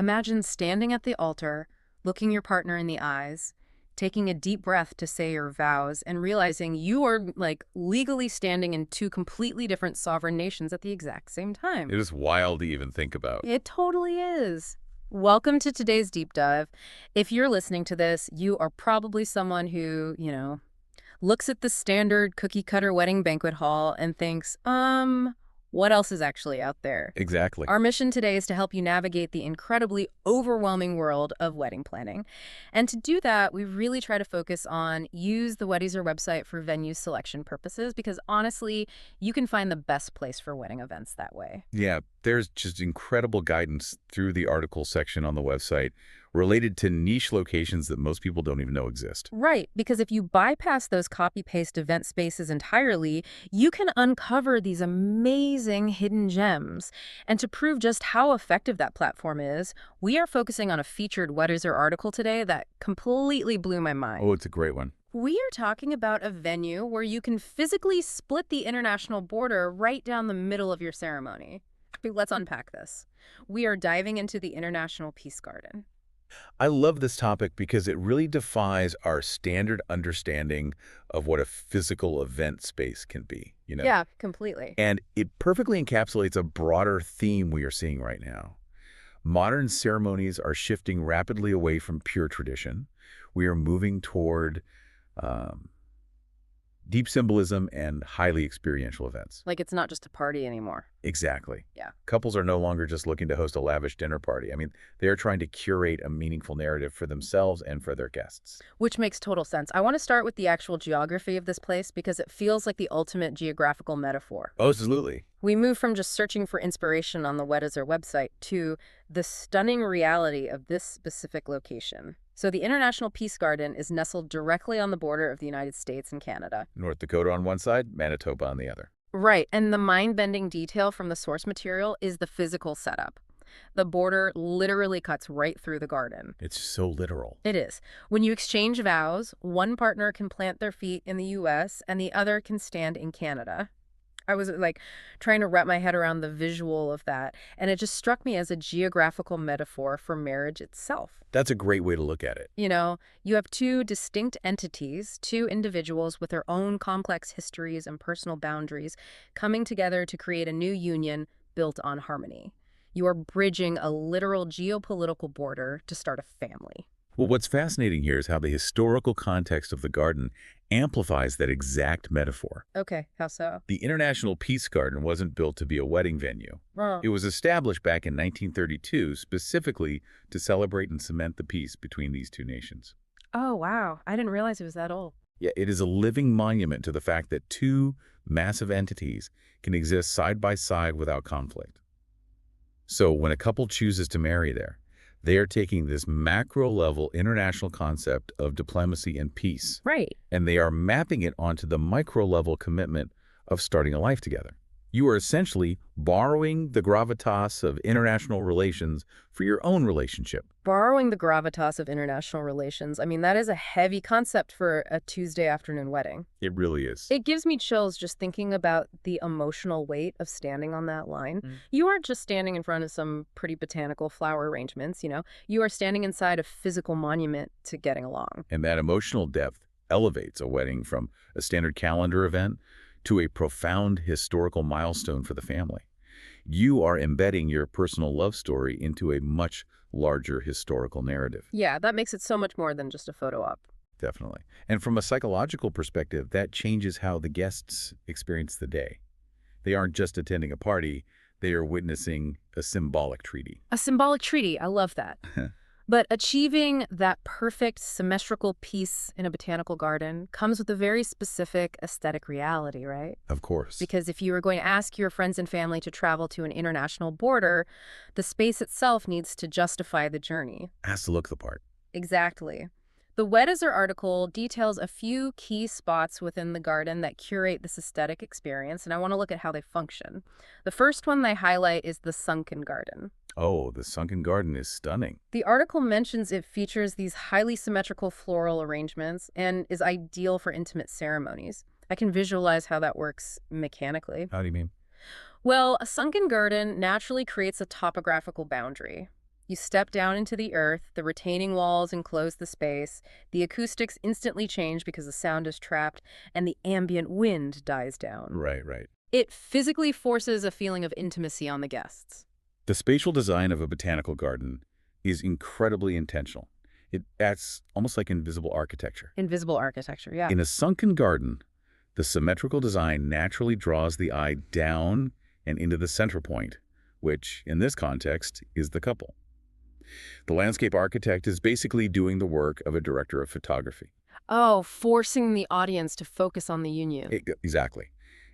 Imagine standing at the altar, looking your partner in the eyes, taking a deep breath to say your vows, and realizing you are, like, legally standing in two completely different sovereign nations at the exact same time. It is wild to even think about. It totally is. Welcome to today's deep dive. If you're listening to this, you are probably someone who, looks at the standard cookie cutter wedding banquet hall and thinks, what else is actually out there? Exactly. Our mission today is to help you navigate the incredibly overwhelming world of wedding planning. And to do that, we really try to focus on use the Weddizer website for venue selection purposes because honestly, you can find the best place for wedding events that way. Yeah, there's just incredible guidance through the article section on the website related to niche locations that most people don't even know exist. Right, because if you bypass those copy-paste event spaces entirely, you can uncover these amazing hidden gems. And to prove just how effective that platform is, we are focusing on a featured Weddizer article today that completely blew my mind. Oh, it's a great one. We are talking about a venue where you can physically split the international border right down the middle of your ceremony. Let's unpack this. We are diving into the International Peace Garden. I love this topic because it really defies our standard understanding of what a physical event space can be. Yeah, completely. And it perfectly encapsulates a broader theme we are seeing right now. Modern ceremonies are shifting rapidly away from pure tradition. We are moving toward deep symbolism and highly experiential events. Like it's not just a party anymore. Exactly. Yeah. Couples are no longer just looking to host a lavish dinner party. I mean, they are trying to curate a meaningful narrative for themselves and for their guests. Which makes total sense. I want to start with the actual geography of this place because it feels like the ultimate geographical metaphor. Oh, absolutely. We move from just searching for inspiration on the Weddizer website to the stunning reality of this specific location. So the International Peace Garden is nestled directly on the border of the United States and Canada. North Dakota on one side, Manitoba on the other. Right, and the mind-bending detail from the source material is the physical setup. The border literally cuts right through the garden. It's so literal. It is. When you exchange vows, one partner can plant their feet in the U.S. and the other can stand in Canada. I was trying to wrap my head around the visual of that, and it just struck me as a geographical metaphor for marriage itself. That's a great way to look at it. You have two distinct entities, two individuals with their own complex histories and personal boundaries coming together to create a new union built on harmony. You are bridging a literal geopolitical border to start a family. Well, what's fascinating here is how the historical context of the garden amplifies that exact metaphor. Okay, how so? The International Peace Garden wasn't built to be a wedding venue. Oh. It was established back in 1932 specifically to celebrate and cement the peace between these two nations. Oh, wow. I didn't realize it was that old. Yeah, it is a living monument to the fact that two massive entities can exist side by side without conflict. So when a couple chooses to marry there, they are taking this macro-level international concept of diplomacy and peace, Right. and they are mapping it onto the micro-level commitment of starting a life together. You are essentially borrowing the gravitas of international relations for your own relationship. Borrowing the gravitas of international relations. I mean, that is a heavy concept for a Tuesday afternoon wedding. It really is. It gives me chills just thinking about the emotional weight of standing on that line. You aren't just standing in front of some pretty botanical flower arrangements. You are standing inside a physical monument to getting along. And that emotional depth elevates a wedding from a standard calendar event to a profound historical milestone for the family. You are embedding your personal love story into a much larger historical narrative. Yeah, that makes it so much more than just a photo op. Definitely. And from a psychological perspective, that changes how the guests experience the day. They aren't just attending a party, they are witnessing a symbolic treaty. A symbolic treaty. I love that. But achieving that perfect symmetrical peace in a botanical garden comes with a very specific aesthetic reality, right? Of course. Because if you are going to ask your friends and family to travel to an international border, the space itself needs to justify the journey. Has to look the part. Exactly. The Weddizer article details a few key spots within the garden that curate this aesthetic experience, and I want to look at how they function. The first one they highlight is the sunken garden. Oh, the sunken garden is stunning. The article mentions it features these highly symmetrical floral arrangements and is ideal for intimate ceremonies. I can visualize how that works mechanically. How do you mean? Well, a sunken garden naturally creates a topographical boundary. You step down into the earth, the retaining walls enclose the space, the acoustics instantly change because the sound is trapped, and the ambient wind dies down. Right, right. It physically forces a feeling of intimacy on the guests. The spatial design of a botanical garden is incredibly intentional. It acts almost like invisible architecture. Invisible architecture, yeah. In a sunken garden, the symmetrical design naturally draws the eye down and into the center point, which, in this context, is the couple. The landscape architect is basically doing the work of a director of photography. Oh, forcing the audience to focus on the union. Exactly.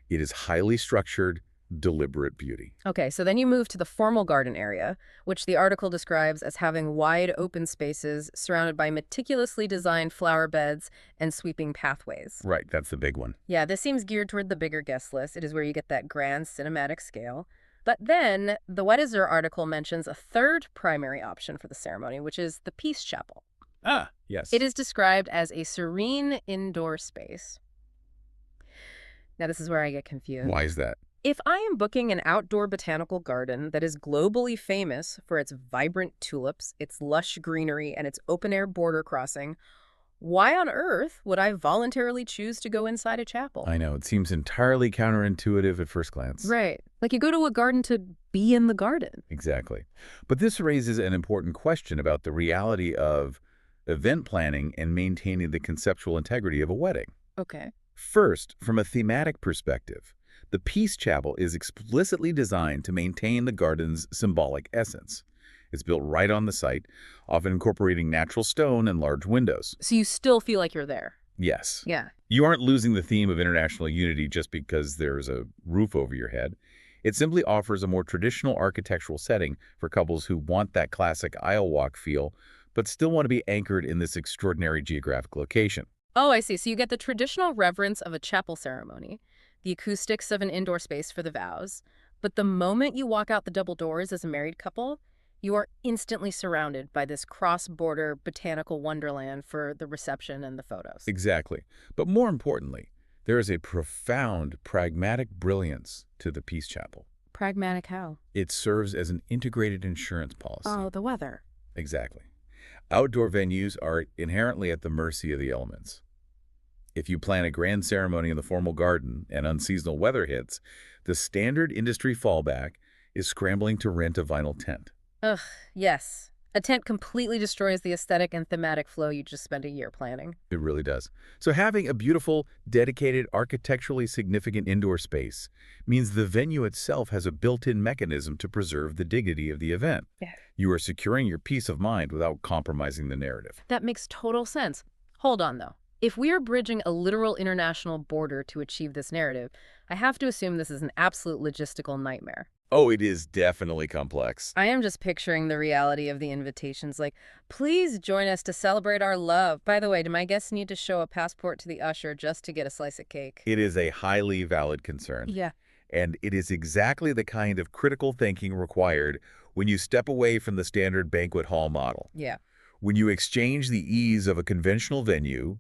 It is highly structured, deliberate beauty. Okay, so then you move to the formal garden area, which the article describes as having wide open spaces surrounded by meticulously designed flower beds and sweeping pathways. Right, that's the big one. Yeah, this seems geared toward the bigger guest list. It is where you get that grand cinematic scale. But then the Weddizer article mentions a third primary option for the ceremony, which is the Peace Chapel. Ah, yes. It is described as a serene indoor space. Now, this is where I get confused. Why is that? If I am booking an outdoor botanical garden that is globally famous for its vibrant tulips, its lush greenery, and its open-air border crossing, why on earth would I voluntarily choose to go inside a chapel? I know, it seems entirely counterintuitive at first glance. Right. Like you go to a garden to be in the garden. Exactly. But this raises an important question about the reality of event planning and maintaining the conceptual integrity of a wedding. Okay. First, from a thematic perspective, the Peace Chapel is explicitly designed to maintain the garden's symbolic essence. It's built right on the site, often incorporating natural stone and large windows. So you still feel like you're there. Yes. Yeah. You aren't losing the theme of international unity just because there's a roof over your head. It simply offers a more traditional architectural setting for couples who want that classic aisle walk feel, but still want to be anchored in this extraordinary geographic location. Oh, I see. So you get the traditional reverence of a chapel ceremony, the acoustics of an indoor space for the vows, but the moment you walk out the double doors as a married couple, you are instantly surrounded by this cross-border botanical wonderland for the reception and the photos. Exactly. But more importantly, there is a profound pragmatic brilliance to the Peace Chapel. Pragmatic how? It serves as an integrated insurance policy. Oh, the weather. Exactly. Outdoor venues are inherently at the mercy of the elements. If you plan a grand ceremony in the formal garden and unseasonal weather hits, the standard industry fallback is scrambling to rent a vinyl tent. Ugh, yes. A tent completely destroys the aesthetic and thematic flow you just spent a year planning. It really does. So having a beautiful, dedicated, architecturally significant indoor space means the venue itself has a built-in mechanism to preserve the dignity of the event. Yeah. You are securing your peace of mind without compromising the narrative. That makes total sense. Hold on, though. If we are bridging a literal international border to achieve this narrative, I have to assume this is an absolute logistical nightmare. Oh, it is definitely complex. I am just picturing the reality of the invitations like, please join us to celebrate our love. By the way, do my guests need to show a passport to the usher just to get a slice of cake? It is a highly valid concern. Yeah. And it is exactly the kind of critical thinking required when you step away from the standard banquet hall model. Yeah. When you exchange the ease of a conventional venue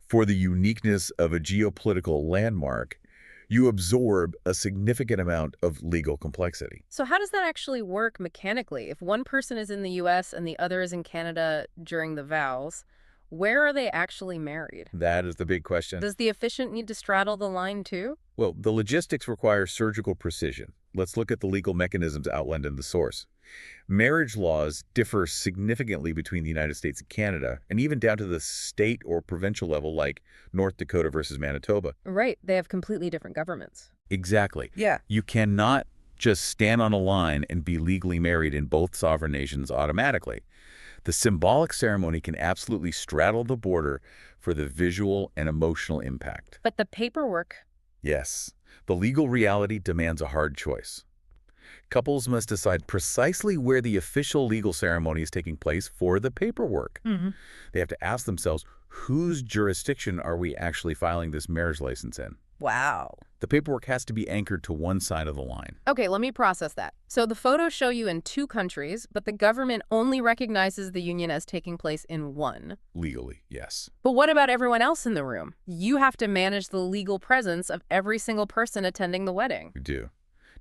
for the uniqueness of a geopolitical landmark, you absorb a significant amount of legal complexity. So how does that actually work mechanically? If one person is in the U.S. and the other is in Canada during the vows, where are they actually married? That is the big question. Does the officiant need to straddle the line too? Well, the logistics require surgical precision. Let's look at the legal mechanisms outlined in the source. Marriage laws differ significantly between the United States and Canada, and even down to the state or provincial level like North Dakota versus Manitoba. Right. They have completely different governments. Exactly. Yeah. You cannot just stand on a line and be legally married in both sovereign nations automatically. The symbolic ceremony can absolutely straddle the border for the visual and emotional impact. But the paperwork... Yes. The legal reality demands a hard choice. Couples must decide precisely where the official legal ceremony is taking place for the paperwork. They have to ask themselves, whose jurisdiction are we actually filing this marriage license in? Wow. The paperwork has to be anchored to one side of the line. Okay, let me process that. So the photos show you in 2 countries, but the government only recognizes the union as taking place in 1. Legally, yes. But what about everyone else in the room? You have to manage the legal presence of every single person attending the wedding. You do.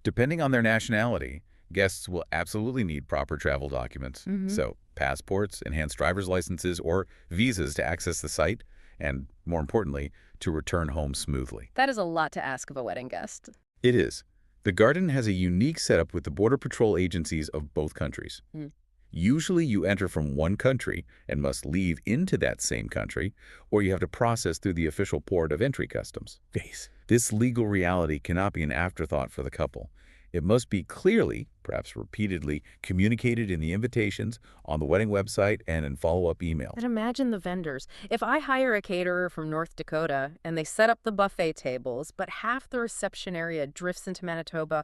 Depending on their nationality, Guests will absolutely need proper travel documents. Hmm. So, passports, enhanced driver's licenses, or visas to access the site, and more importantly, to return home smoothly. That is a lot to ask of a wedding guest. It is. The garden has a unique setup with the Border Patrol agencies of both countries. Mm. Usually you enter from one country and must leave into that same country, or you have to process through the official port of entry customs. Yes. This legal reality cannot be an afterthought for the couple. It must be clearly, perhaps repeatedly, communicated in the invitations, on the wedding website, and in follow-up emails. And imagine the vendors. If I hire a caterer from North Dakota and they set up the buffet tables, but half the reception area drifts into Manitoba,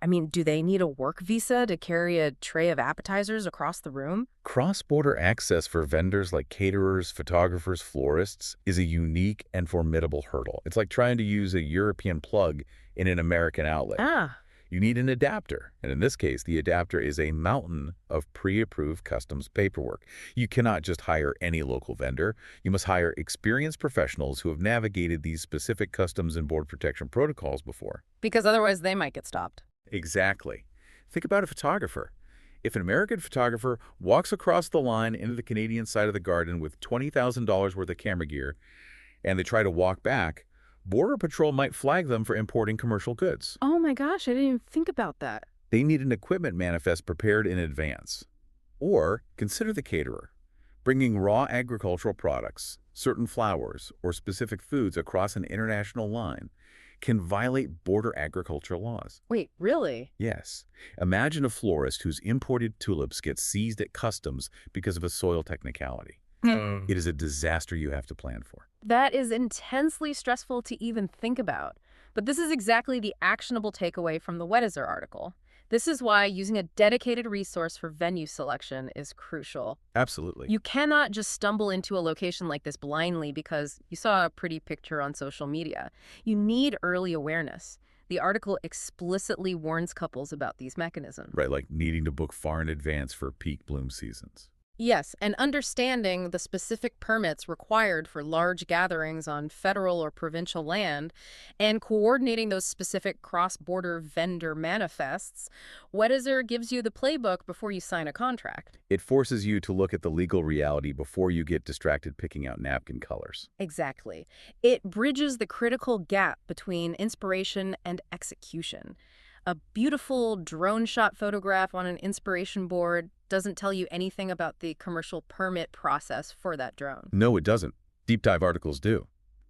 I mean, do they need a work visa to carry a tray of appetizers across the room? Cross-border access for vendors like caterers, photographers, florists is a unique and formidable hurdle. It's like trying to use a European plug in an American outlet. Ah, You need an adapter, and in this case, the adapter is a mountain of pre-approved customs paperwork. You cannot just hire any local vendor. You must hire experienced professionals who have navigated these specific customs and border protection protocols before. because otherwise they might get stopped. Exactly. Think about a photographer. If an American photographer walks across the line into the Canadian side of the garden with $20,000 worth of camera gear, and they try to walk back, Border Patrol might flag them for importing commercial goods. Oh my gosh, I didn't even think about that. They need an equipment manifest prepared in advance. Or consider the caterer. Bringing raw agricultural products, certain flowers, or specific foods across an international line can violate border agriculture laws. Wait, really? Yes. Imagine a florist whose imported tulips get seized at customs because of a soil technicality. It is a disaster you have to plan for. That is intensely stressful to even think about. But this is exactly the actionable takeaway from the Weddizer article. This is why using a dedicated resource for venue selection is crucial. Absolutely. You cannot just stumble into a location like this blindly because you saw a pretty picture on social media. You need early awareness. The article explicitly warns couples about these mechanisms. Right, like needing to book far in advance for peak bloom seasons. Yes, and understanding the specific permits required for large gatherings on federal or provincial land and coordinating those specific cross-border vendor manifests, Weddizer gives you the playbook before you sign a contract. It forces you to look at the legal reality before you get distracted picking out napkin colors. Exactly. It bridges the critical gap between inspiration and execution. A beautiful drone shot photograph on an inspiration board doesn't tell you anything about the commercial permit process for that drone. No, it doesn't. Deep dive articles do.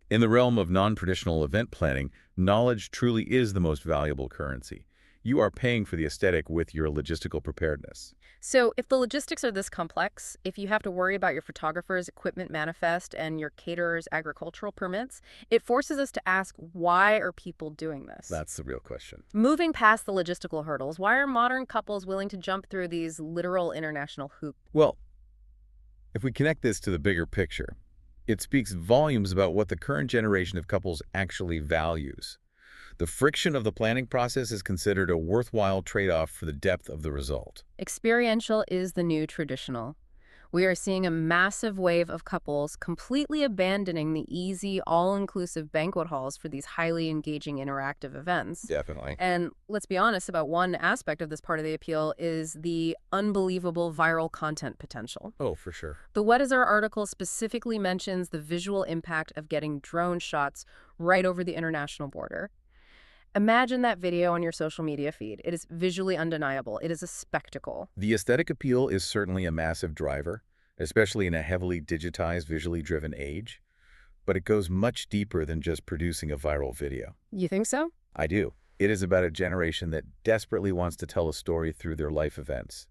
In the realm of non-traditional event planning, knowledge truly is the most valuable currency. You are paying for the aesthetic with your logistical preparedness. So if the logistics are this complex, if you have to worry about your photographer's equipment manifest and your caterer's agricultural permits, it forces us to ask, why are people doing this? That's the real question. Moving past the logistical hurdles, why are modern couples willing to jump through these literal international hoops? Well, if we connect this to the bigger picture, it speaks volumes about what the current generation of couples actually values. The friction of the planning process is considered a worthwhile trade-off for the depth of the result. Experiential is the new traditional. We are seeing a massive wave of couples completely abandoning the easy, all-inclusive banquet halls for these highly engaging interactive events. Definitely. And let's be honest about one aspect of this part of the appeal is the unbelievable viral content potential. Oh, for sure. The Weddizer article specifically mentions the visual impact of getting drone shots right over the international border. Imagine that video on your social media feed. It is visually undeniable. It is a spectacle. The aesthetic appeal is certainly a massive driver, especially in a heavily digitized, visually driven age. But it goes much deeper than just producing a viral video. You think so? I do. It is about a generation that desperately wants to tell a story through their life events.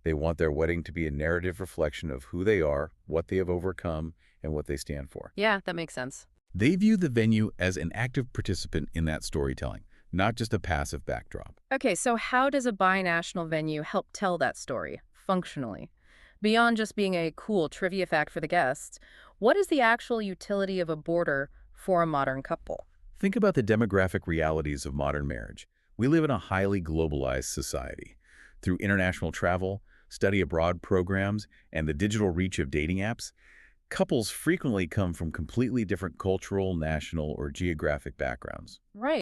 They want their wedding to be a narrative reflection of who they are, what they have overcome, and what they stand for. Yeah, that makes sense. They view the venue as an active participant in that storytelling, not just a passive backdrop. Okay, so how does a binational venue help tell that story, functionally? Beyond just being a cool trivia fact for the guests, what is the actual utility of a border for a modern couple? Think about the demographic realities of modern marriage. We live in a highly globalized society. Through international travel, study abroad programs, and the digital reach of dating apps, couples frequently come from completely different cultural, national, or geographic backgrounds. Right.